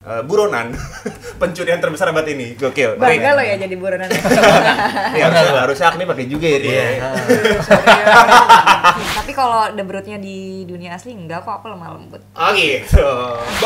buronan pencurian terbesar abad ini. Gokil. Bangga lo ya jadi buronan. Ya harusnya Agni pakai juga ya dia. Tapi kalau The Brute-nya di dunia asli enggak kok, aku lemah lembut. Oh gitu.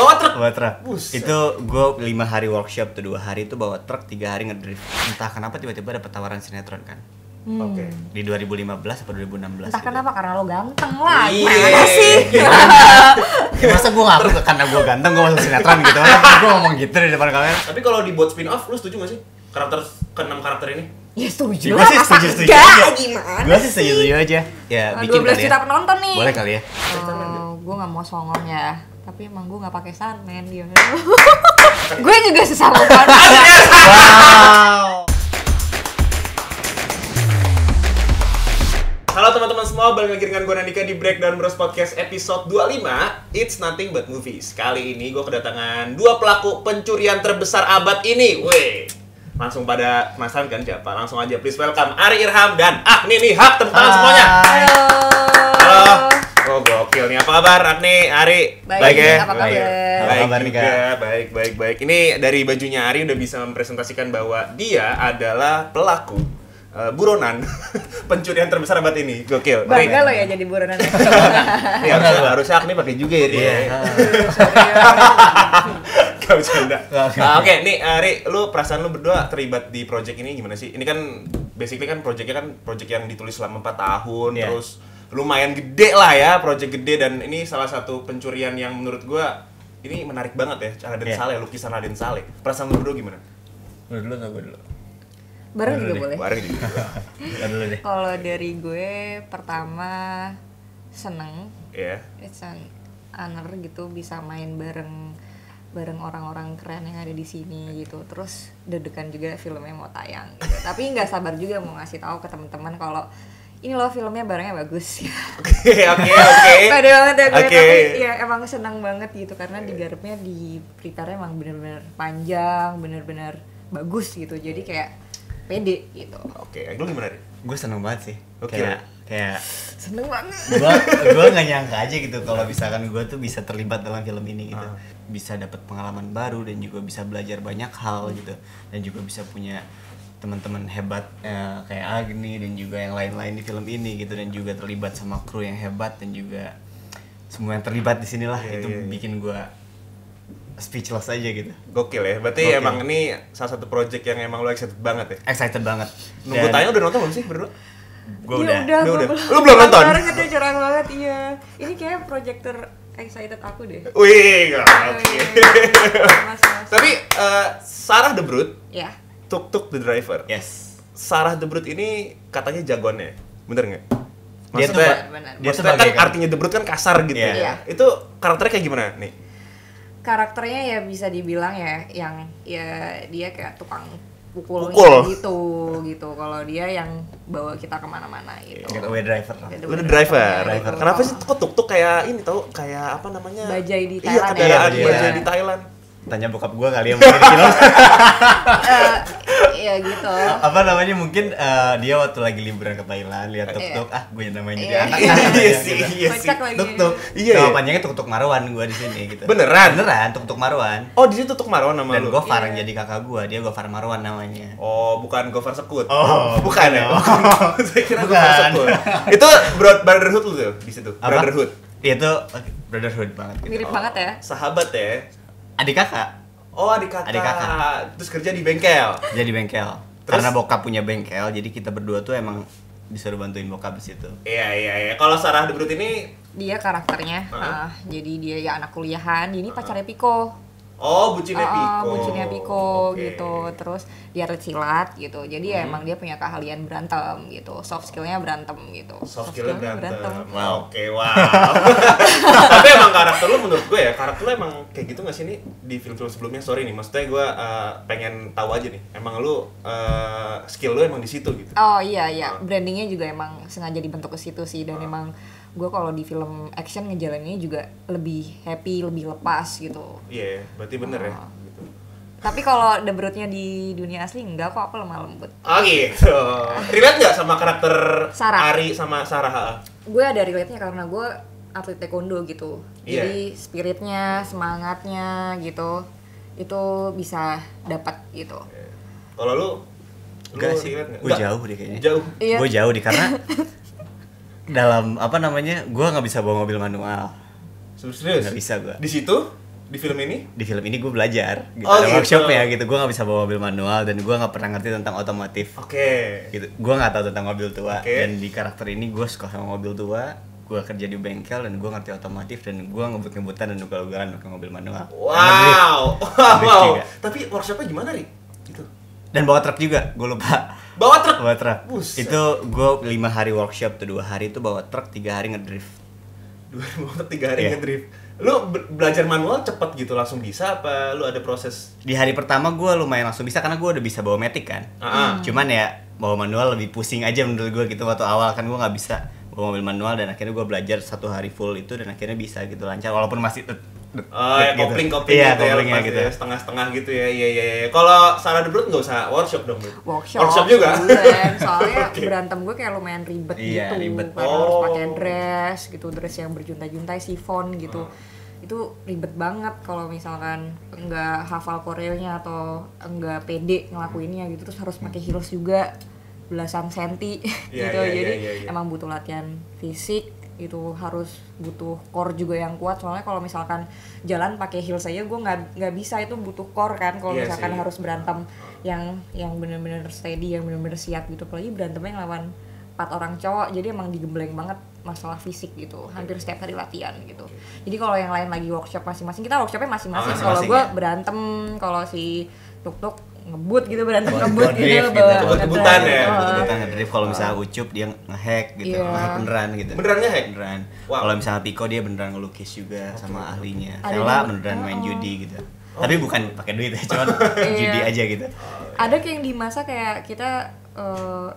Bawa truk. Itu gue 5 hari workshop tuh, 2 hari itu bawa truk, 3 hari ngedrift. Entah kenapa tiba-tiba dapet tawaran sinetron kan. Oke. Di 2015 atau 2016 Entah gitu. kenapa, karena lo ganteng lah. Iya. Gimana sih? Ya, masa gue ngaku karena gue ganteng gue masuk sinetron gitu. Gue ngomong gitu di depan kamera. Tapi kalau dibuat spin off, lu setuju gak sih? Ke-6 karakter ini? Ya setuju Gue lah. sih setuju Enggak, gimana Gue sih setuju aja. Ya bikin 12 kali juta ya. penonton nih. Boleh kali ya. Gue gak mau songong ya. Tapi emang gue gak pakai stuntman dia. Gue juga sesama banget. Wow. Halo teman-teman semua, balik lagi dengan gue Nandika di Breakdown Bros Podcast episode 25 It's Nothing But Movies. Kali ini gue kedatangan 2 pelaku pencurian terbesar abad ini. Weh, langsung pada penasaran kan siapa? Langsung aja please welcome Ari Irham dan Agni Nihak. Tepuk tangan semuanya. Halo. Oh gokil nih, apa kabar Agni, Ari? Baik ya? apa kabar? Baik kabar nih, juga, baik. Ini dari bajunya Ari udah bisa mempresentasikan bahwa dia adalah pelaku buronan pencurian terbesar abad ini. Gokil. Bangga lo ya jadi buronan. Ya, harusnya Agni pakai juga ya dia. Gak bercanda. Oke, nih Ari, lu perasaan lu berdua terlibat di project ini gimana sih? Ini kan basically kan project yang ditulis selama 4 tahun, terus lumayan gede lah ya, project gede, dan ini salah satu pencurian yang menurut gua ini menarik banget ya, Raden Saleh, lukisan Raden Saleh. Perasaan lu berdua gimana? Lu dulu atau gue dulu? Bareng juga boleh. Bareng juga. Dulu deh. Kalau dari gue pertama seneng. Iya. It's an honor gitu bisa main bareng orang-orang keren yang ada di sini gitu. Terus deg-degan juga filmnya mau tayang gitu. Tapi nggak sabar juga mau ngasih tahu ke teman-teman kalau ini loh filmnya barangnya bagus. Oke. Pede banget ya gue, Oke. tapi ya emang senang banget gitu karena digarapnya di prepare emang bener-bener panjang, bener-bener bagus gitu. Jadi kayak pede gitu. Oke, lu gimana, Ri? Gue seneng banget sih. Oke. Kayak Seneng banget. gue nggak nyangka aja gitu kalau misalkan gue tuh bisa terlibat dalam film ini gitu, bisa dapat pengalaman baru dan juga bisa belajar banyak hal gitu, dan juga bisa punya teman-teman hebat kayak Agni dan juga yang lain-lain di film ini gitu, dan juga terlibat sama kru yang hebat dan juga semua yang terlibat di sinilah. Bikin gue speechless aja gitu. Gokil ya, berarti emang ini salah satu project yang emang lo excited banget ya? Excited banget. Nunggu tayang udah nonton belum sih berdua? Gue Ya udah. Lu belum nonton? Banget ya, curang banget, iya. Ini kayak project excited aku deh. Wih, gokil. Mas. Tapi Sarah the Brute, Ya. Tuk the Driver. Yes. Sarah the Brute ini katanya jagoannya, bener nggak? Dia tuh benar. dia Maksudnya kan sebagai artinya the Brute kan kasar gitu Iya. ya. Itu karakternya kayak gimana nih? Karakternya ya bisa dibilang ya yang ya dia kayak tukang pukul. gitu. Kalau dia yang bawa kita kemana-mana gitu. getaway driver lah. Lu the driver. Gitu. Kenapa sih kok tuk kayak ini tahu kayak apa namanya? Bajai di Iya, Thailand ya? kendaraan Iya, bajai iya. di Thailand. Tanya bokap gue kali ya mungkin di film. Ya gitu. Apa namanya, mungkin dia waktu lagi liburan ke Thailand lihat tuk-tuk, gue namanya jadi Iya. anak. Iya sih. Kocak lagi. Tuk-tuk. Iya, Nama iya. panjangnya tuk-tuk Marwan gue di sini gitu. Beneran? tuk-tuk Marwan. Oh, di situ Tuk Marwan nama Dan lu. Gofar Iya. yang jadi kakak gue, dia Gofar Marwan namanya. Oh, bukan Gofar Sekut. Oh, bukan ya. bukan. Saya kira Bukan. Gofar Sekut. Itu Brotherhood lu tuh di situ. Apa? Brotherhood. Itu brotherhood banget gitu. Mirip banget ya. Sahabat ya. Adik kakak, Oh, adik kakak. Adik kakak. Terus kerja di bengkel. jadi bengkel. Terus? Karena bokap punya bengkel, jadi kita berdua tuh emang disuruh bantuin bokap di situ. Iya. Kalau Sarah the Brute ini Dia karakternya, jadi dia ya anak kuliahan, ini pacarnya Piko. bucinnya Piko. Bucinnya Piko Oke. gitu. Terus dia atlet silat gitu. Jadi ya emang dia punya keahlian berantem gitu. Soft skillnya berantem gitu. Soft skill-nya berantem. Wow. Oke, wow. Tapi emang karakter lu menurut gue ya, karakter lu emang kayak gitu gak sih nih di film-film sebelumnya? Sorry nih, maksudnya gue pengen tahu aja nih. Emang lu skill lu emang di situ gitu. Oh iya, brandingnya juga emang sengaja dibentuk ke situ sih. Dan emang gue kalau di film action ngejalaninnya juga lebih happy, lebih lepas gitu. Iya, berarti bener ya. Gitu. Tapi kalau The Brute-nya di dunia asli enggak kok, aku lemah lembut. Oh gitu. Relate nggak sama karakter Sarah. Ari sama Sarah? Gue ada relate-nya karena gue atlet taekwondo gitu. Iya. Jadi spiritnya, semangatnya gitu. itu bisa dapat gitu. Kalau lu Enggak sih, relate nggak? gue jauh deh kayaknya. Jauh. Iya. Gue jauh deh karena dalam gue nggak bisa bawa mobil manual. Serius? Nggak bisa gue. Di situ, di film ini? Di film ini gue belajar gitu. Oh, Ada gitu. workshop ya gitu. Gue nggak bisa bawa mobil manual dan gue nggak pernah ngerti tentang otomotif. Oke. Gitu. Gue nggak tahu tentang mobil tua. Oke. Dan di karakter ini gue suka sama mobil tua. Gue kerja di bengkel dan gue ngerti otomotif dan gue ngebut-ngebutan dan ugal-ugalan pakai mobil manual. Wow. Ngedrift Wow. juga. Tapi workshopnya gimana, Ri? Gitu. Dan bawa truk juga, gue lupa. Bawa truk. Bawa truk. Buset. Itu gue 5 hari workshop tuh, 2 hari itu bawa truk, 3 hari ngedrift. 3 hari Iya. ngedrift. Lu belajar manual cepet gitu langsung bisa apa lu ada proses? Di hari pertama gue lumayan langsung bisa karena gue udah bisa bawa matic kan. Cuman ya bawa manual lebih pusing aja menurut gue gitu waktu awal kan gue nggak bisa bawa mobil manual dan akhirnya gue belajar 1 hari full itu dan akhirnya bisa gitu lancar walaupun masih Oh ya, gitu. kopling Iya, gitu ya, koplingnya lepas gitu. ya, setengah-setengah gitu ya. Iya. Kalau Sarah The Brood nggak usah workshop dong, Bro. Workshop juga. bulan. Soalnya Oke. berantem gue kayak lumayan ribet Iya, gitu. ribet. Karena harus Oh. pakai dress gitu, dress yang berjuntai-juntai sifon gitu. Itu ribet banget kalau misalkan enggak hafal koreonya atau enggak pede ngelakuinnya gitu, terus harus pakai heels juga belasan senti Iya, gitu. iya, Jadi iya. emang butuh latihan fisik, itu harus butuh core juga yang kuat. Soalnya kalau misalkan jalan pakai heels aja gue nggak bisa, itu butuh core kan. Kalau Iya misalkan sih. harus berantem yang bener-bener steady, yang bener-bener siap gitu. Apalagi berantemnya ngelawan 4 orang cowok, jadi emang digembleng banget masalah fisik gitu. Hampir setiap hari latihan gitu. Jadi kalau yang lain lagi workshop masing-masing, kita workshopnya masing-masing. Kalau Masing-masing, gue ya. berantem, kalau si Tuk-Tuk ngebut gitu, berantem Bawa ngebut drift gitu, gitu. bawa Kebut-kebutan ngedrive. ya, Oh. kita ngedrift kalau misalnya Ucup dia ngehack gitu, Iya. ngehack beneran gitu. Beneran ngehack? Beneran. Wow. Kalau misalnya Tiko dia beneran ngelukis juga sama ahlinya. Ada Vela juga. beneran main Oh. judi gitu. Tapi bukan pakai duit ya, cuman Iya. judi aja gitu. Ada kayak yang di masa kayak kita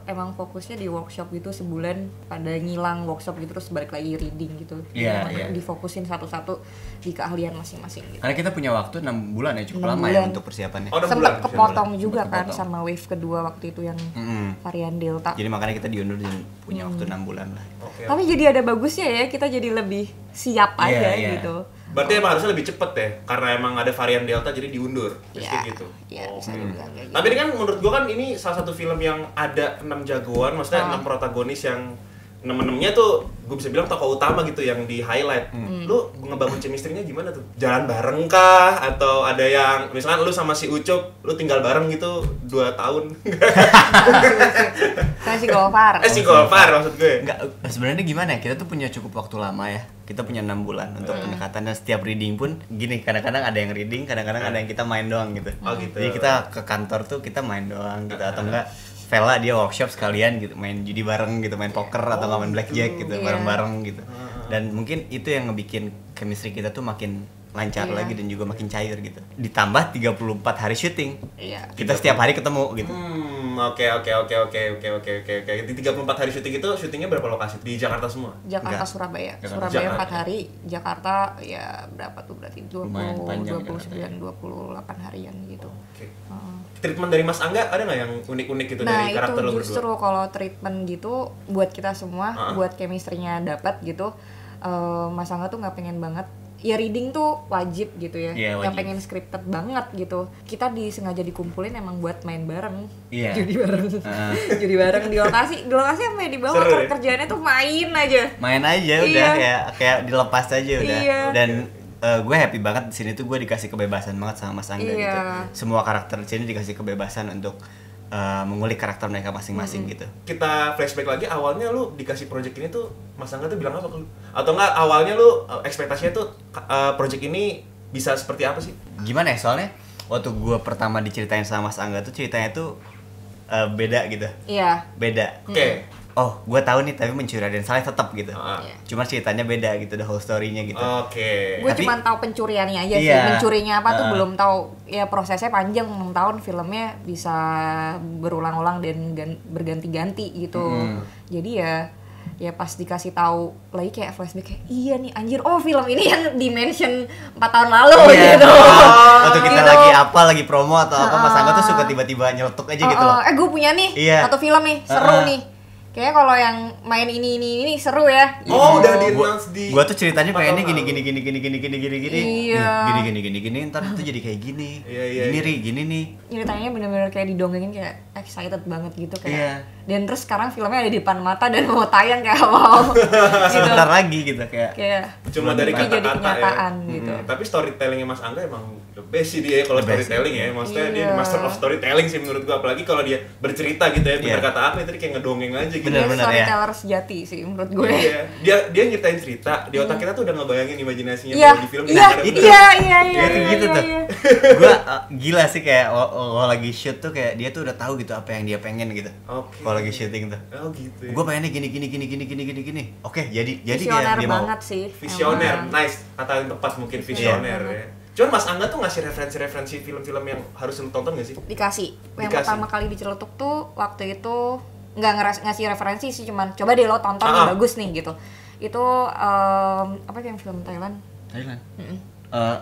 emang fokusnya di workshop gitu sebulan, pada ngilang workshop gitu terus balik lagi reading gitu. Jadi Iya, emang iya. difokusin satu-satu di keahlian masing-masing gitu. Karena kita punya waktu 6 bulan ya, cukup 6 lama ya bulan. untuk persiapannya. Oh, 6 Sempet bulan, kepotong bulan. juga Sempet kan kepotong. sama wave kedua waktu itu yang Mm-mm. varian Delta. Jadi makanya kita diundur dan punya waktu 6 bulan lah. Oke. Tapi jadi ada bagusnya ya, kita jadi lebih siap Iya, aja iya. gitu. Berarti emang harusnya lebih cepet ya, karena emang ada varian Delta jadi diundur. Terus Iya, kayak gitu. iya bisa dibilang kayak gitu. Tapi ini kan menurut gua kan ini salah satu film yang ada 6 jagoan, maksudnya 6 protagonis yang 6-6-nya tuh gue bisa bilang tokoh utama gitu yang di highlight. Lu ngebangun chemistry-nya gimana tuh? Jalan bareng kah? Atau ada yang misalkan lu sama si Ucup, lu tinggal bareng gitu 2 tahun? Saya sih Gofar. Si Golfar maksud gue. Enggak, sebenarnya gimana ya? Kita tuh punya cukup waktu lama ya. Kita punya 6 bulan untuk pendekatan dan setiap reading pun gini, kadang-kadang ada yang reading, kadang-kadang ada yang kita main doang gitu. Oh, gitu. Jadi kita ke kantor tuh kita main doang gitu atau enggak Vela dia workshop sekalian gitu, main judi bareng gitu, main poker atau nggak main blackjack gitu, Iya. bareng-bareng gitu. Dan mungkin itu yang ngebikin chemistry kita tuh makin lancar Iya. lagi dan juga makin cair gitu. Ditambah 34 hari syuting. Iya. Kita setiap hari ketemu gitu. Oke. Di 34 hari syuting itu syutingnya berapa lokasi? Di Jakarta semua? Jakarta Enggak. Surabaya. Jakarta. Surabaya Jakarta. 4 hari, Jakarta ya berapa tuh berarti Lumayan 20 panjang 29 28 harian gitu. Oke. Heeh. Treatment dari Mas Angga ada nggak yang unik-unik gitu Nah dari itu karakter lo justru berdua? kalau treatment gitu buat kita semua, buat chemistry-nya dapat gitu, Mas Angga tuh nggak pengen banget. Ya reading tuh wajib gitu ya, Iya, yang wajib. pengen scripted banget gitu. Kita disengaja dikumpulin emang buat main bareng, Iya. judi bareng, judi bareng di lokasi sampai di bawah Seru ya? kerjaannya tuh main aja. Main aja udah Iya. kayak dilepas aja udah. Iya. Dan gue happy banget di sini tuh gue dikasih kebebasan banget sama Mas Angga Iya. gitu. Semua karakter di sini dikasih kebebasan untuk mengulik karakter mereka masing-masing gitu. Kita flashback lagi, awalnya lu dikasih project ini tuh Mas Angga tuh bilang apa ke lu? Atau enggak awalnya lu ekspektasinya tuh project ini bisa seperti apa sih? Gimana ya, soalnya waktu gue pertama diceritain sama Mas Angga tuh ceritanya tuh beda gitu. Iya. Beda. Oke. Oh, gue tahu nih tapi mencuri Raden Saleh tetap gitu. Iya. Cuma ceritanya beda gitu, the whole story-nya gitu. Oke. Gue Tapi- cuma tahu pencuriannya aja sih, Iya. mencurinya apa tuh belum tahu. Ya prosesnya panjang, 6 tahun filmnya bisa berulang-ulang dan berganti-ganti gitu. Jadi ya pas dikasih tahu lagi kayak flashback kayak iya nih anjir, oh film ini yang dimention 4 tahun lalu Iya. gitu. Waktu kita Gitu. lagi promo atau apa, Mas Angga tuh suka tiba-tiba nyeletuk aja gitu loh. Gue punya nih Iya. satu film nih seru nih. Kayaknya kalau yang main ini seru ya. Oh, udah di gua, announce di. gua tuh ceritanya pengennya Apa? gini. Iya. Gini, ntar itu jadi kayak gini. Iya, Gini iya. Ri, gini nih. Ceritanya bener-bener kayak didongengin kayak excited banget gitu kayak. Iya. Dan terus sekarang filmnya ada di depan mata dan mau tayang kayak wow. gitu. Sebentar lagi gitu kayak. Kayak Cuma dari mimpi jadi kata-kata kenyataan ya. gitu. Tapi storytellingnya Mas Angga emang the best sih dia kalau The best, storytelling ya. Maksudnya dia Iya. master of storytelling sih menurut gua. Apalagi kalau dia bercerita gitu ya. Bener Iya. kata apa tadi kayak ngedongeng aja gitu. Bener. Dia storyteller sejati sih menurut gue. Iya. Dia nyeritain cerita, di otak kita tuh udah ngebayangin imajinasinya Iya, kalau di film iya, bener-bener. iya, Gitu gitu tuh. iya. Gua gila sih kayak kalau lagi shoot tuh kayak dia tuh udah tahu gitu apa yang dia pengen gitu. Oke. Kalau lagi syuting tuh. Oh gitu ya. Gua pengennya gini. Oke, jadi Visioner kayak dia mau. banget sih. Visioner, emang. nice. Kata yang tepat mungkin visioner Iya. ya. Cuman Mas Angga tuh ngasih referensi-referensi film-film yang harus lu tonton gak sih? Dikasih. Yang Dikasih. pertama kali diceletuk tuh waktu itu nggak ngasih referensi sih, cuman coba deh lo tonton Ah. nih, bagus nih gitu. Itu apa yang film Thailand? Thailand. Mm-mm.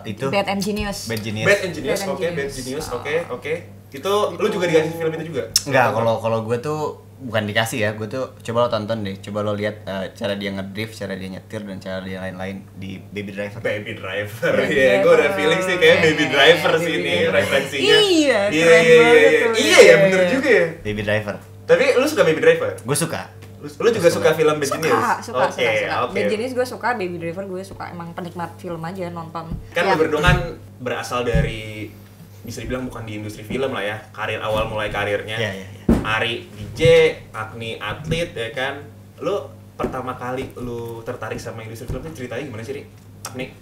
Itu Bad and Genius. Bad Genius. Bad Engineers, Bad oke, Bad Engineers. Genius, Oh. oke. Itu lu juga dikasih film itu juga? Enggak, kalau gue tuh bukan dikasih ya, gue tuh coba lo tonton deh, coba lo lihat cara dia ngedrift, cara dia nyetir dan cara dia lain-lain di Baby Driver. Baby Driver, Baby iya, gue udah Driver. feeling sih kayak Iya, Baby iya, Driver iya, sih Baby ini Driver. referensinya. Iya, keren banget tuh. Iya ya, bener juga ya. Baby Driver. Tapi lu suka Baby Driver? Gue suka. Lu juga suka film Bad Genius? Suka. Oke, oke. Bad Genius gue suka, Baby Driver gue suka. Emang penikmat film aja nonton. Kan Ya. lu berdua kan berasal dari, bisa dibilang bukan di industri film lah ya, karir mulai karirnya. Iya. Ari DJ, Agni atlet ya kan. Lu pertama kali lu tertarik sama industri film itu ceritanya gimana sih, Ri? Agni?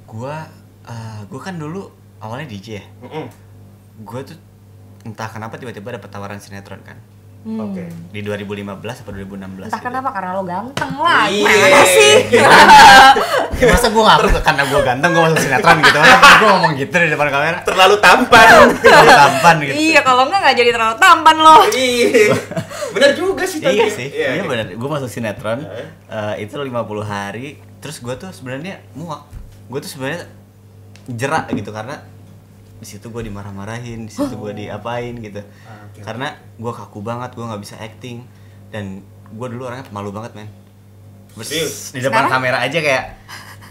Gue kan dulu awalnya DJ ya. Gue tuh entah kenapa tiba-tiba dapet tawaran sinetron kan. Oke. Di 2015 atau 2016. Entah gitu. kenapa, karena lo ganteng lah. Iya. Gimana sih? Ya, masa gue ngaku karena gue ganteng gue masuk sinetron gitu. Gue ngomong gitu di depan kamera. Terlalu tampan. Terlalu tampan gitu. Iya, kalau nggak jadi terlalu tampan lo. Iya. Bener juga sih tadi. Iya sih, iya iya. benar. Gue masuk sinetron, itu 50 hari. Terus gue tuh sebenarnya muak. Gue tuh sebenarnya jerak gitu karena di situ gue dimarah-marahin, di situ gue diapain gitu. Oke. Karena gue kaku banget, gue nggak bisa acting dan gue dulu orangnya pemalu banget men. Serius? Di depan Sekarang? kamera aja kayak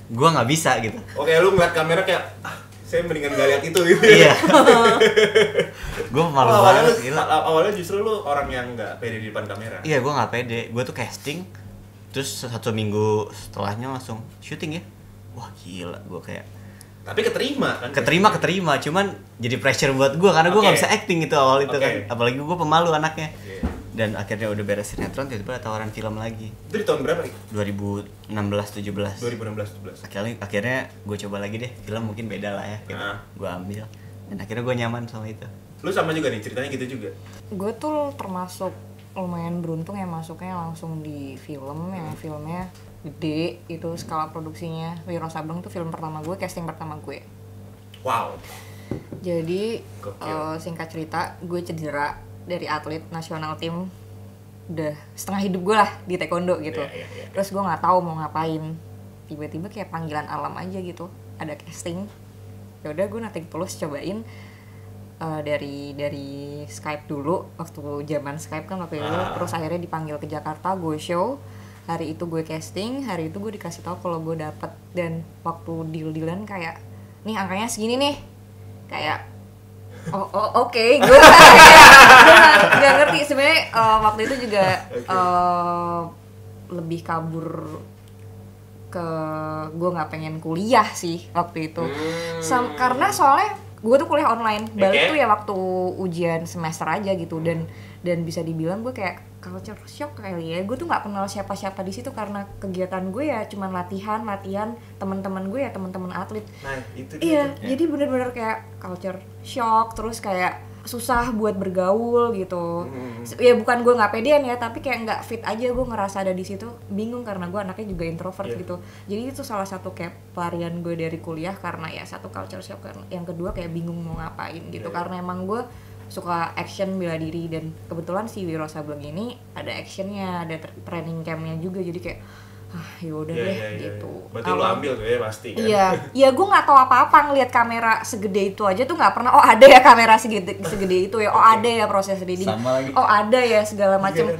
gue nggak bisa gitu. Oke, lu ngeliat kamera kayak saya mendingan gak lihat itu gitu. Iya. Gue pemalu Awalnya, banget. Gila. awalnya justru lu orang yang nggak pede di depan kamera. Iya, gue nggak pede. Gue tuh casting, terus 1 minggu setelahnya langsung syuting ya. Wah gila, gue kayak Tapi keterima kan? keterima, cuman jadi pressure buat gue karena gue Oke. nggak bisa acting itu awal itu Oke. kan. Apalagi gue pemalu anaknya. Iya. Dan akhirnya udah beres sinetron, tiba-tiba ada tawaran film lagi. Itu di tahun berapa nih? 2016-17. 2016-17. Akhirnya gue coba lagi deh, film mungkin beda lah ya. Gitu. Nah. Gue ambil. Dan akhirnya gue nyaman sama itu. Lu sama juga nih, ceritanya gitu juga? Gue tuh termasuk lumayan beruntung ya masuknya langsung di film yang filmnya gede, itu skala produksinya. Wiro Sableng tuh film pertama gue, casting pertama gue. Wow. Jadi Gokil. singkat cerita, gue cedera dari atlet nasional tim udah setengah hidup gue lah di taekwondo gitu. Iya. Terus gue nggak tahu mau ngapain. Tiba-tiba kayak panggilan alam aja gitu. Ada casting. Ya udah gue nothing tulus cobain dari Skype dulu waktu zaman Skype kan waktu itu. Terus akhirnya dipanggil ke Jakarta, gue show. Hari itu gue casting, hari itu gue dikasih tahu kalau gue dapet, dan waktu deal-dealan kayak nih angkanya segini nih. Kayak oke, gue nggak ngerti sebenarnya. Waktu itu juga lebih kabur ke gue nggak pengen kuliah sih waktu itu. Karena soalnya gue tuh kuliah online, balik tuh ya waktu ujian semester aja gitu, dan bisa dibilang gue kayak culture shock kali ya. Gue tuh nggak kenal siapa-siapa di situ karena kegiatan gue ya cuman latihan teman-teman gue ya teman-teman atlet. Nah, itu dia. Iya, tuh. jadi bener-bener kayak culture shock, terus kayak susah buat bergaul gitu. Ya bukan gue nggak pedean ya, tapi kayak nggak fit aja gue ngerasa ada di situ. Bingung karena gue anaknya juga introvert gitu. Jadi itu salah satu kayak pelarian gue dari kuliah, karena ya satu culture shock, yang kedua kayak bingung mau ngapain gitu. Karena emang gue suka action, bela diri, dan kebetulan si Wiro Sableng ini ada actionnya, ada training campnya juga, jadi kayak yaudah deh gitu. Berarti lu ambil tuh ya pasti kan? Iya, gue nggak tahu apa-apa, ngelihat kamera segede itu aja tuh nggak pernah. Oh ada ya kamera segede itu ya, oh ada ya proses reading, Sama lagi. oh ada ya segala macem.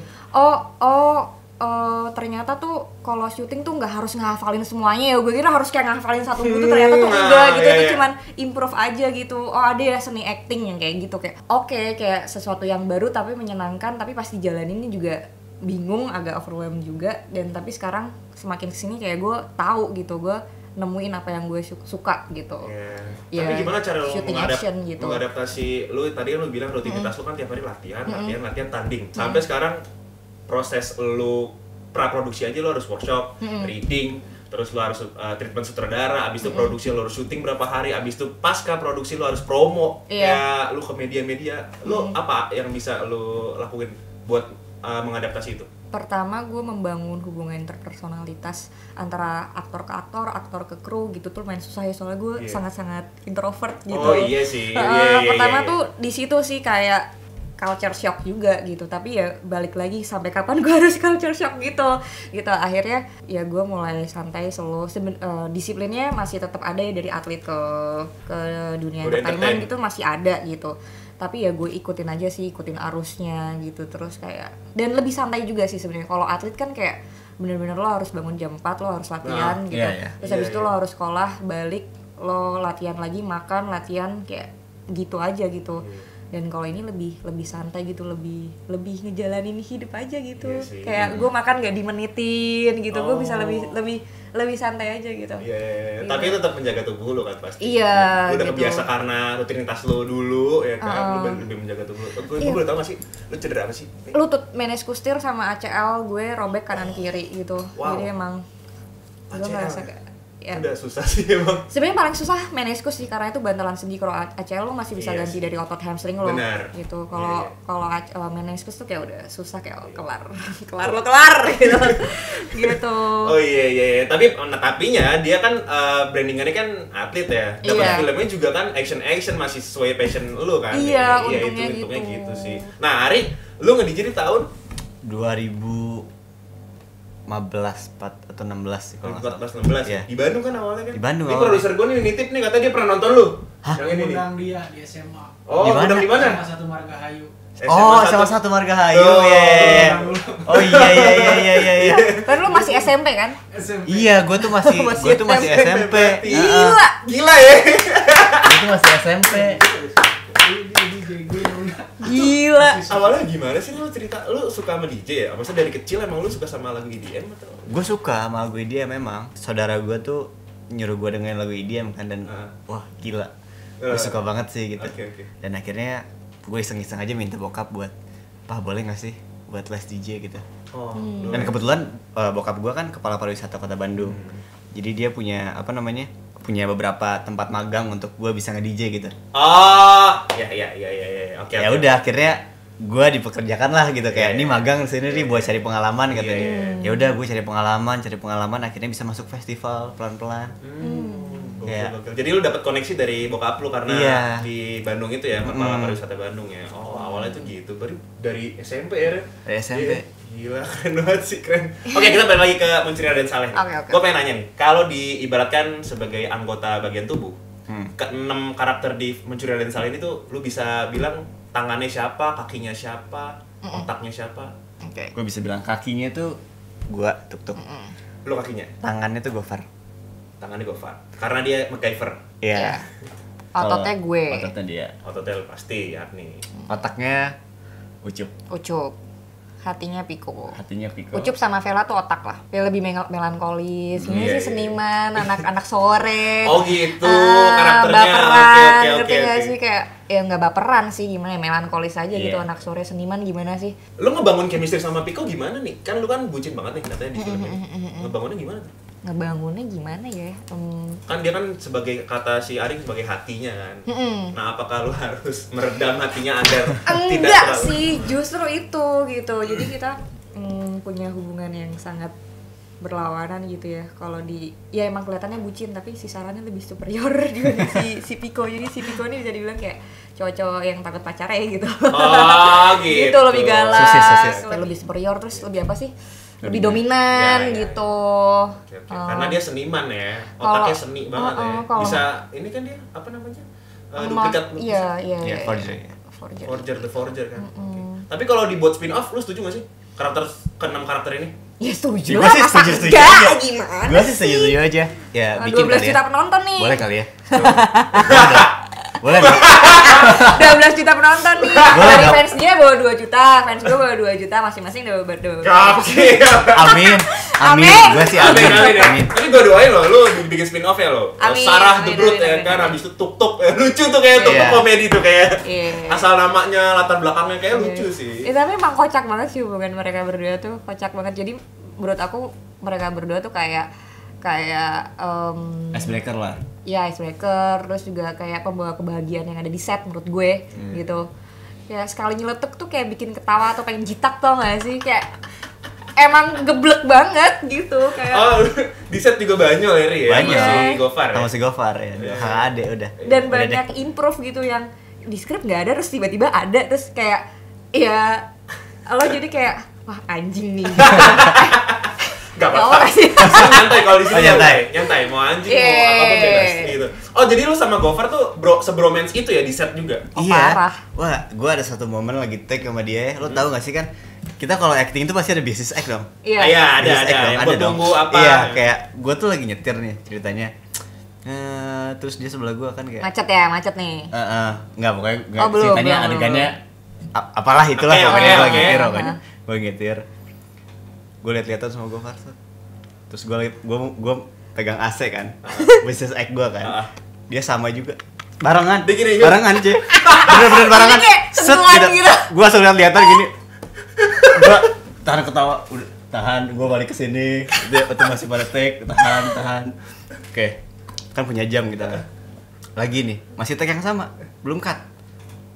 ternyata tuh kalau syuting tuh nggak harus ngehafalin semuanya ya. Gue kira harus kayak ngehafalin satu buku tuh, ternyata tuh enggak gitu. Iya, Itu iya. cuman improve aja gitu. Oh ada ya seni acting yang kayak gitu, kayak oke, kayak sesuatu yang baru tapi menyenangkan, tapi pas dijalaninnya juga bingung, agak overwhelmed juga. Dan tapi sekarang semakin kesini kayak gue tahu gitu, gue nemuin apa yang gue suka gitu. Yeah. Tapi gimana cara lo shooting action gitu. mengadaptasi, lu tadi kan lu bilang rutinitas lu kan tiap hari latihan, tanding. Sampai sekarang proses lu praproduksi aja lu harus workshop, reading, terus lu harus treatment sutradara, abis itu produksi lu harus syuting berapa hari, abis itu pasca produksi lu harus promo. Ya lu ke media-media. Lu apa yang bisa lu lakuin buat mengadaptasi itu? Pertama gue membangun hubungan interpersonalitas antara aktor ke aktor ke kru gitu tuh main susah ya, soalnya gue sangat-sangat introvert gitu. Oh iya sih. Pertama tuh di situ sih kayak culture shock juga gitu, tapi ya balik lagi sampai kapan gue harus culture shock gitu. Akhirnya ya gue mulai santai, slow. Disiplinnya masih tetap ada ya, dari atlet ke dunia entertainment gitu masih ada gitu. Tapi ya gue ikutin aja sih, ikutin arusnya gitu. Terus kayak, dan lebih santai juga sih sebenarnya. Kalau atlet kan kayak bener-bener lo harus bangun jam 4, lo harus latihan gitu. Terus habis itu lo harus sekolah, balik, lo latihan lagi, makan, latihan, kayak gitu aja gitu. Dan kalau ini lebih santai gitu, lebih ngejalanin hidup aja gitu. Kayak gue makan nggak dimenitin gitu, gue bisa lebih santai aja gitu. Iya. Tapi tetap menjaga tubuh lo kan pasti. Iya. Lu udah gitu. kebiasa karena rutinitas lo dulu ya kan, lu lebih menjaga tubuh. Gue boleh tau gak sih, lu cedera apa sih? Lutut, meniskus tir sama ACL gue robek kanan kiri gitu. Jadi emang gue ngerasa kayak ya. Udah susah sih emang. Sebenarnya paling susah meniskus sih, karena itu bantalan sendi. Kalau ACL lo masih bisa ganti dari otot hamstring lo. Benar. Gitu. Kalau meniskus tuh kayak udah susah, kayak kelar gitu. Gitu. Oh iya. Tapinya dia kan brandingannya kan atlet ya. Dapat filmnya juga kan action masih sesuai passion lu kan. Iya, untungnya gitu. gitu sih. Nah, Ari, lu nge-DJ di tahun 2015 atau 16 sih kalau nggak salah. 2014-16 ya? Di Bandung kan awalnya kan? Di Bandung Ini awalnya. produser gue nih nitip nih, katanya dia pernah nonton lu. Hah? Yang ini nih. Undang dia di SMA. Oh, Di mana? undang di mana? SMA 1 Margahayu. SMA 1 Margahayu. Oh, ya. Oh iya. Kan lo masih SMP kan? SMP. Iya, gue tuh masih SMP. Gila ya. Gue tuh masih SMP. Gila. Awalnya gimana sih lu cerita? Lu suka sama DJ ya? Maksudnya dari kecil emang lu suka sama lagu EDM atau? Gue suka sama lagu EDM memang. Saudara gue tuh nyuruh gue dengerin lagu EDM kan, dan wah gila. Gue suka banget sih gitu. Okay. Dan akhirnya gue iseng-iseng aja minta bokap buat, "Pak, boleh gak sih buat les DJ gitu?" Oh. Dan kebetulan bokap gue kan kepala pariwisata Kota Bandung. Jadi dia punya punya beberapa tempat magang untuk gue bisa nge-DJ gitu. Oh, iya. Oke. Ya udah, akhirnya gue dipekerjakan lah gitu, kayak ini magang sini nih buat cari pengalaman katanya. Ya udah, gue cari pengalaman, akhirnya bisa masuk festival pelan-pelan. Gokil. Jadi lu dapat koneksi dari bokap lu karena di Bandung itu ya, kepala pariwisata Bandung ya. Oh, awalnya tuh gitu. Baru dari SMP ya, Ren? Dari SMP. Gila, keren banget sih, keren. Oke, kita balik lagi ke Mencuri Raden Saleh. Oke. Gue pengen nanya nih, kalau diibaratkan sebagai anggota bagian tubuh, ke-6 karakter di Mencuri Raden Saleh ini tuh lu bisa bilang tangannya siapa, kakinya siapa, otaknya siapa? Oke. Gue bisa bilang kakinya tuh gue tuk. Lu kakinya? Tangannya tuh Gofar. Tangannya Gofar. Karena dia MacGyver. Iya. Ototnya gue. Ototnya dia. Ototnya lu pasti, Arni. Otaknya Ucup. Hatinya Piko. Hatinya Piko. Ucup sama Vela tuh otak lah. Dia lebih melankolis. Ini sih seniman, anak-anak sore. Oh gitu, karakternya. Baperan, Oke. ngerti gak sih? Kayak ya nggak baperan sih, gimana ya, melankolis aja gitu. Anak sore seniman gimana sih? Lu ngebangun chemistry sama Piko gimana nih? Kan lu kan bucin banget nih katanya di film ini. Ngebangunnya gimana tuh? Ngebangunnya gimana ya? Kan dia kan sebagai, kata si Aring, sebagai hatinya kan. Nah, apakah lu harus meredam hatinya agar tidak Enggak terlalu... sih, justru itu gitu. Jadi kita punya hubungan yang sangat berlawanan gitu ya. Kalau ya emang kelihatannya bucin, tapi si Sarahnya lebih superior dibanding si Piko. Jadi si Piko ini bisa dibilang kayak cowok-cowok yang takut pacarnya gitu. Oh gitu. Gitu, lebih galak, Sosis. lebih superior, terus lebih apa sih? Lebih dominan Ya. gitu. Oke. Karena dia seniman ya, otaknya seni banget ya. kalau- Bisa, ini kan dia apa namanya? Duplikat Iya. Forger. Forger, the forger kan. Oke. Tapi kalau dibuat spin off, lu setuju gak sih? karakter ke-6 karakter ini? Ya setuju Gue lah, sih masa setuju enggak? aja. Gimana Gue sih setuju aja. Ya bikin 12 kali juta ya. penonton nih. Boleh kali ya. Boleh dong. 12 juta penonton nih. Boleh Dari dong. fans dia bawa 2 juta, fans gue bawa 2 juta, masing-masing bawa 2 juta. Gokil. Amin. Amin. Amin. Gue sih Amin, amin. amin ya. Amin. Tapi gue doain lo, lu bikin spin off ya lo. Amin, Sarah the amin, Brute amin, ya amin, kan, amin. habis itu tuk-tuk. Lucu tuh kayak tuk-tuk Iya. komedi tuh kayak. Iya. Asal namanya, latar belakangnya kayak lucu sih. Tapi emang kocak banget sih hubungan mereka berdua tuh, kocak banget. Jadi menurut aku mereka berdua tuh kayak Icebreaker lah. ya icebreaker, terus juga kayak pembawa kebahagiaan yang ada di set menurut gue gitu. Ya sekali nyeletuk tuh kayak bikin ketawa atau pengen jitak, tau gak sih? Kayak emang geblek banget gitu kayak. Oh, di set juga banyak ya, Ri ya? Banyak. Sama si Gofar ya? Sama si Gofar ya. Iya. Kakak adek udah. Dan Udah banyak improve gitu yang di script nggak ada terus tiba-tiba ada, terus kayak ya lo jadi kayak wah anjing nih. Gak Ya apa-apa. Allah sih. Nyantai kalau di sini Oh, nyantai. nyantai. Mau anjing, Iya. mau apapun bebas gitu. Oh, jadi lu sama Gofar tuh sebromance itu ya di set juga? Oh, Iya. parah. Wah, gue ada satu momen lagi take sama dia. Lo tahu gak sih kan? Kita kalau acting itu pasti ada business act dong. Iya. Iya, ada, Business act ada. dong, Yang ada buat dong. tunggu apa. Iya, kayak gue tuh lagi nyetir nih ceritanya. Terus dia sebelah gue kan kayak. Macet nih. Nggak pokoknya nggak Oh, belum, ceritanya belum, adegannya apalah itulah Oke, pokoknya oke, gue oke. nyetir Ah. pokoknya. Gue nyetir. Gue lihat-lihatan sama Gofar. Terus gue pegang AC kan. Business act gue kan. Dia sama juga. Barengan. Dia gini, barengan, cuy. Bener-bener barengan. Ini kayak sentuhan gitu. Gue langsung lihat-lihatan gini. Gue tahan ketawa, udah tahan, gue balik ke sini. Dia itu masih pada take, tahan. Oke. Kan punya jam kita kan. Lagi nih, masih take yang sama. Belum cut.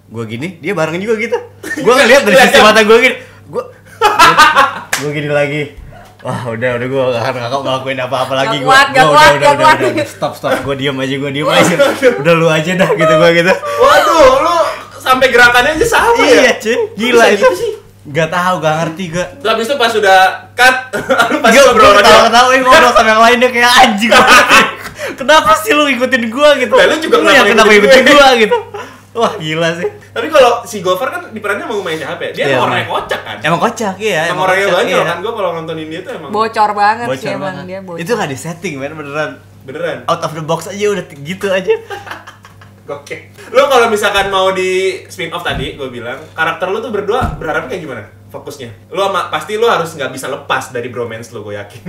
Gue gini, dia bareng juga gitu. Gue ngeliat dari sisi mata gue gini. Gue gini lagi. Wah udah gue gak akan ngelakuin apa-apa lagi. Gue Gak kuat. stop gue diem aja. Udah lu aja dah gitu gue gitu. Waduh, lu sampai gerakannya aja sama ya? Iya cuy, gila Bisa itu gitu sih? Gak tahu, gak ngerti gue. Terus habis itu pas sudah cut, lu pas Gue ngobrol sama dia. ketawa-ketawa ngobrol sama yang lain dia kayak anjing. Kenapa sih lu ngikutin gue gitu? Lah, lu juga yang kenapa kenapa ngikutin ngikutin gue gitu? Wah gila sih. Tapi kalau si Gofar kan di perannya mau main siapa ya? Dia Iya, emang orang emang. yang kocak kan? Emang kocak iya. Emang orangnya kocak, banyak iya. kan? Gue kalau nontonin dia tuh emang Bocor banget sih Bocor emang banget. dia bocor. Itu gak di setting men, beneran beneran. out of the box aja udah gitu aja. Oke. Lu kalau misalkan mau di spin off tadi, gue bilang karakter lu tuh berdua berharapnya kayak gimana? Fokusnya. Lu pasti lu harus nggak bisa lepas dari bromance lu, gue yakin.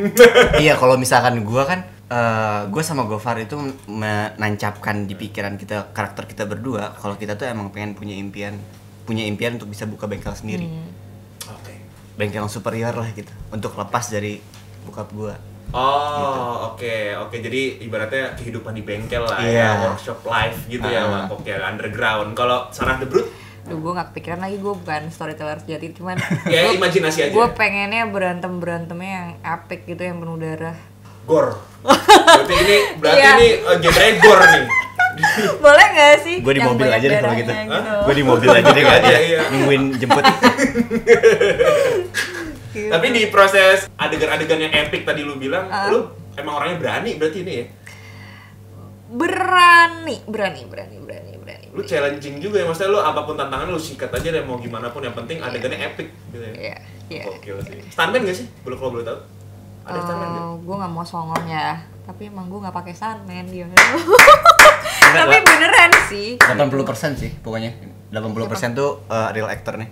Iya kalau misalkan gue kan gue sama Gofar itu menancapkan di pikiran kita karakter kita berdua kalau kita tuh emang pengen punya impian untuk bisa buka bengkel sendiri. Oke. Bengkel yang superior lah gitu untuk lepas dari bokap gue. Oh, oke. Jadi ibaratnya kehidupan di bengkel lah Iya. ya, workshop life gitu ya, oke, underground. Kalau Sarah the Brute, Duh, gue gak kepikiran lagi, gue bukan storyteller sejati, cuman ya imajinasi aja. gue pengennya berantemnya yang epic gitu, yang penuh darah. Gore. Berarti Iya. ini genre gore nih. Boleh gak sih? Gue di yang mobil banyak aja deh kalau gitu. darahnya Gue di mobil aja deh kan. Iya. Nungguin jemput. Gitu. Tapi di proses adegan-adegan yang epic tadi lu bilang, lu emang orangnya berani berarti ini ya? Berani. Lu challenging juga ya, maksudnya lu apapun tantangan lu sikat aja deh, mau gimana pun yang penting adegannya epic gitu ya. Iya. Gokil sih. Stuntman gak sih? Kalau boleh tahu? Ada stuntman gak? Gue gak mau songong ya, tapi emang gue gak pakai stuntman dia. Tapi beneran sih. 80% sih pokoknya. 80% tuh real actor nih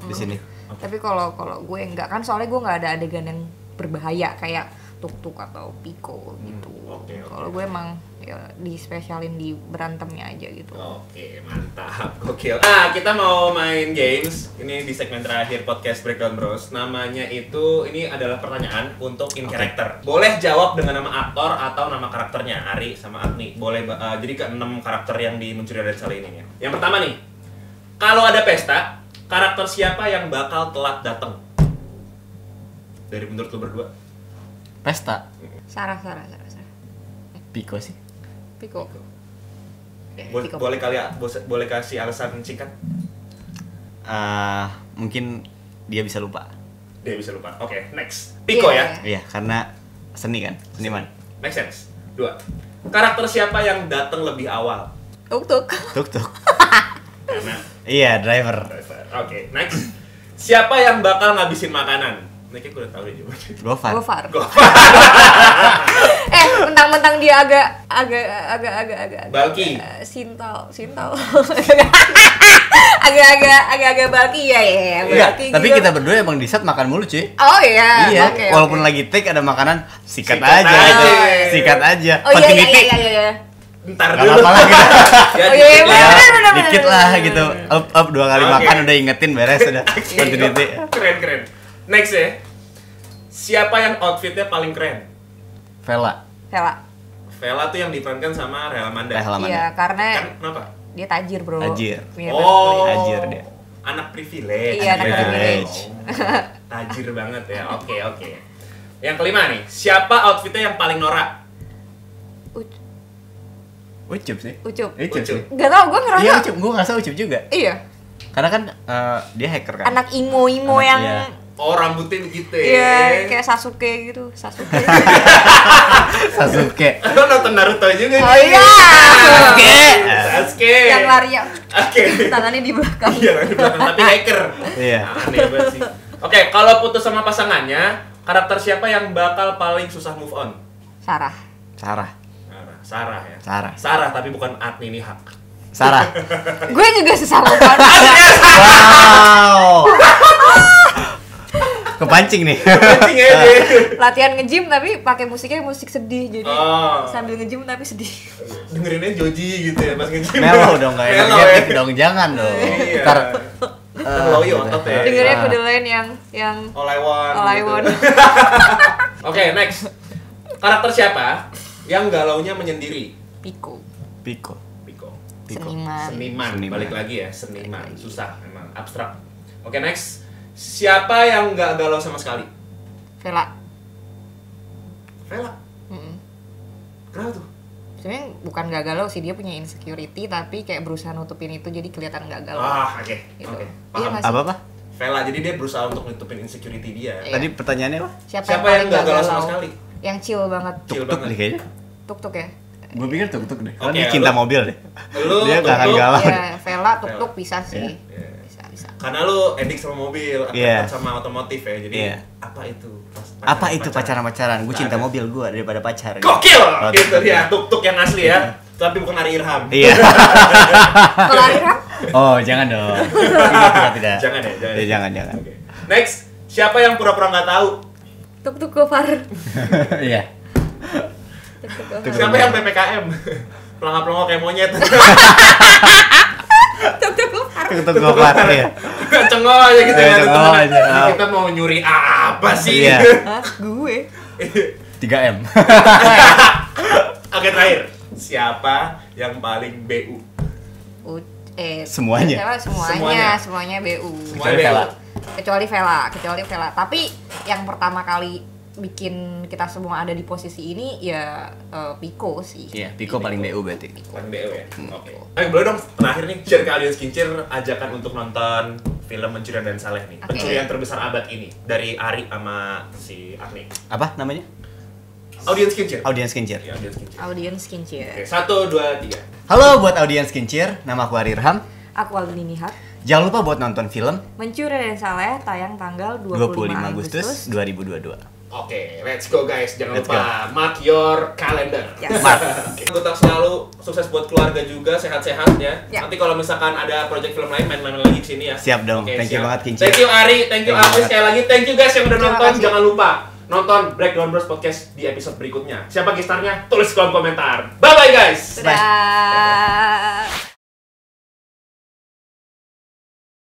di sini. Tapi kalau gue enggak kan, soalnya gue nggak ada adegan yang berbahaya kayak tuk-tuk atau piko gitu. Oke. Kalau gue emang ya dispesialin di berantemnya aja gitu. Oke, mantap. Gokil. Kita mau main games. Ini di segmen terakhir podcast Breakdown Bros. Namanya itu, ini adalah pertanyaan untuk in character. Boleh jawab dengan nama aktor atau nama karakternya. Ari sama Agni. Boleh jadi ke 6 karakter yang di Mencuri Raden Saleh ini ya. Yang pertama nih. Kalau ada pesta, karakter siapa yang bakal telat datang? Dari menurut lu berdua? Pesta. Sarah. Piko sih. Piko. Piko. Boleh kasih alasan singkat? Mungkin dia bisa lupa. Dia bisa lupa. Oke, next. Piko ya. Iya, karena seni kan, seniman. Make sense. 2. Karakter siapa yang datang lebih awal? Tuk-tuk. Tuk-tuk. Karena Iya, driver. driver. Oke, next. Siapa yang bakal ngabisin makanan? Ini kayak gue udah tahu deh jawabannya. Gofar. Gofar. Mentang-mentang dia agak Balki. Sintal. agak balki ya. Enggak, Balki tapi gitu. kita berdua emang di set makan mulu cuy. Oh iya. Iya, Oke, walaupun oke. lagi take ada makanan, sikat Sikat aja. aja. Gitu. Sikat aja. Oh iya. Continuity. Ntar Gak dulu. apa-apa lah gitu. Ya, Oh, iya, dikit lah. bener, Ya, bener. dikit lah gitu. Up 2 kali Oke. makan udah ingetin beres udah. Continuity. Keren. Next ya. Siapa yang outfitnya paling keren? Vela. Vela tuh yang diperankan sama Rela Manda. Rela Manda. Iya, karena Kan kenapa? dia tajir, Bro. Tajir. Punya Oh, Tajir dia. Anak privilege. Iya, anak privilege. Oh, tajir banget ya. Oke. Yang kelima nih, siapa outfitnya yang paling norak? Ucup sih. Ucup. Ucup sih. Gak tau, gue ngerasa. Iya Ucup, gue ngerasa Ucup juga. Iya. Karena kan dia hacker kan. Anak imo Anak, yang iya. Oh, rambutnya begitu ya. iya, kayak Sasuke gitu. Sasuke. Sasuke. Lo nonton Naruto juga nih. Oh iya. Sasuke. Yang lari yang Oke. tangannya di belakang. Iya, di belakang, tapi hacker. Iya. Aneh banget sih. Oke, kalau putus sama pasangannya, karakter siapa yang bakal paling susah move on? Sarah. Sarah ya. Sarah. Tapi bukan Agni Nihak. Sarah. Gue juga sesama banget. Wow. Kepancing nih. Kencing aja. Latihan nge-gym tapi pakai musiknya musik sedih. Jadi Oh. sambil nge-gym tapi sedih. Dengerinnya Joji gitu ya pas nge-gym. Melo dong, nggak Melo energetik ya. dong, jangan dong. Iya. Ntar Loyo otot ya. Dengernya Ah. kudu lain yang All I want. All I gitu. want. Oke, next. Karakter siapa yang galaunya menyendiri? Piko. Piko. Piko. Seniman. Seniman. Seniman. Balik lagi ya, seniman. Susah emang, abstrak. Oke, next. Siapa yang nggak galau sama sekali? Vela. Vela. Kenapa tuh? Sebenarnya bukan gak galau sih, dia punya insecurity tapi kayak berusaha nutupin itu jadi kelihatan gak galau. Oke. Gitu. Oke. Iya Paham. nggak sih? Apa? Vela, jadi dia berusaha untuk nutupin insecurity dia. Iya. Tadi pertanyaannya apa? Siapa Siapa yang nggak galau sama sekali? Yang chill banget. Chill Tuk-tuk banget. deh kayaknya. Tuk-tuk ya. Gue pikir tuk-tuk deh. Karena Oke, dia cinta lu- mobil deh. Lu Dia nggak akan tuk-tuk. galau. Iya, Vela tuk-tuk bisa sih. Iya. Bisa. Karena lu edik sama mobil, Iya. sama otomotif ya. Jadi Iya. apa itu? Apa itu pacaran-pacaran? Gue Nggak cinta ada. mobil gue daripada pacar. Gokil! Oh, Gitu tuk-tuk. dia, tuk-tuk yang asli ya. Tapi bukan Ari Irham. Iya. Kalau Arira, Oh, jangan dong. Tidak. Jangan ya, jangan. Ya, jangan. Oke. Next, siapa yang pura-pura nggak tahu? tuk-tuk Gofar. Iya. Tuk-tuk Gofar. Siapa yang PPKM? Pelangap-pelangap kayak monyet. Tuk-tuk Gofar. Tuk-tuk Gofar ya. Cengol aja gitu Iya, ya. cengol teman-teman. aja. Ini kita mau nyuri apa sih? Iya. Hah? Gue. 3M. Oke, terakhir. Siapa yang paling BU? Semuanya. Semuanya BU. Kecuali Vela. Kecuali Vela. Tapi yang pertama kali bikin kita semua ada di posisi ini ya Piko sih. Iya, Piko paling BU berarti. Paling BU ya? Oke. Boleh dong terakhir nih, share ke audience kincir ajakan untuk nonton film Pencurian dan Saleh nih. Oke. Pencurian terbesar abad ini. Dari Ari sama si Agni. Apa namanya? Audience kincir. Audience Kincir. Ya, audience kincir. Audience Kincir. Oke, 1, 2, 3. Halo buat audiens Kincir, nama aku Ari Irham. Aku Aldini Nihak. Jangan lupa buat nonton film Mencuri dan Saleh tayang tanggal 25 Agustus 2022. Oke, let's go guys. Jangan Let's lupa mark your calendar. Yes. Oke. Tetap selalu sukses buat keluarga juga, sehat-sehat ya. Ya. Nanti kalau misalkan ada project film lain main-main lagi ke sini ya. Siap dong. Oke, Thank you siap. banget, Kincir. Thank you Ari, thank you Thank you Agni banget. sekali lagi. Thank you guys yang udah Terima nonton. kasih. Jangan lupa nonton Breakdown Bros Podcast di episode berikutnya. Siapa gestarnya? Tulis di kolom komentar. Bye bye guys. Dadah.